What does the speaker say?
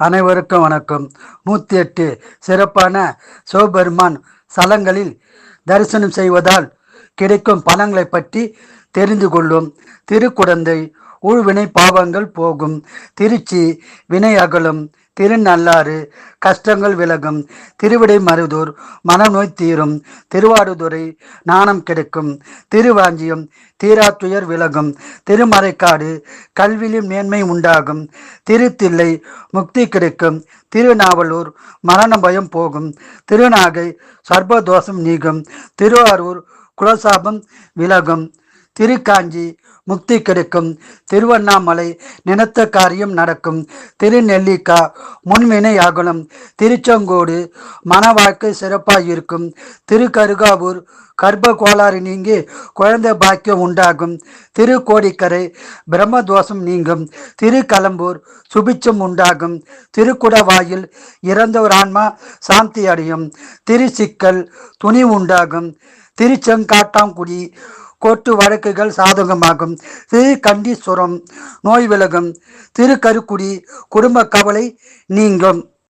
அனைவருக்கும் வணக்கம். 108 சிறப்பான சிவபெருமான் ஸ்தலங்களில் தரிசனம் செய்வதால் கிடைக்கும் பலன்களை பற்றி தெரிந்து கொள்ளும். திருக்குடந்தை ஊழ்வினை பாவங்கள் போகும். திருச்சி வினை அகலும். திருநள்ளாறு கஷ்டங்கள் விலகும். திருவிடை மருதூர் மனநோய் தீரும். திருவாடுதுறை நாணம் கிடைக்கும். திருவாஞ்சியம் தீராத்துயர் விலகும். திருமறைக்காடு கல்வியில் மேன்மை உண்டாகும். திருத்தில்லை முக்தி கிடைக்கும். திருநாவலூர் மரண பயம் போகும். திருநாகை சர்பதோஷம் நீங்கும். திருவாரூர் குலசாபம் விலகும். திருக்காஞ்சி முக்தி கிடைக்கும். திருவண்ணாமலை நினைத்த காரியம் நடக்கும். திருநெல்லிக்கா முன்வினை அகலும். திருச்செங்கோடு மன வாழ்க்கை சிறப்பாக இருக்கும். திருக்கருகாவூர் கர்ப்ப கோளாறு நீங்கி குழந்தை பாக்கியம் உண்டாகும். திருக்கோடிக்கரை பிரம்மதோஷம் நீங்கும். திருக்கலம்பூர் சுபிச்சம் உண்டாகும். திருக்குடவாயில் இறந்தவர் ஆன்மா சாந்தி அடையும். திருச்சிக்கல் துணி உண்டாகும். திருச்செங்காட்டாங்குடி கோர்ட்டு வழக்குகள் சாதகமாகும். திருக்கண்டீஸ்வரம் நோய் விலகும். திருக்கருக்குடி குடும்ப கவலை நீங்கும்.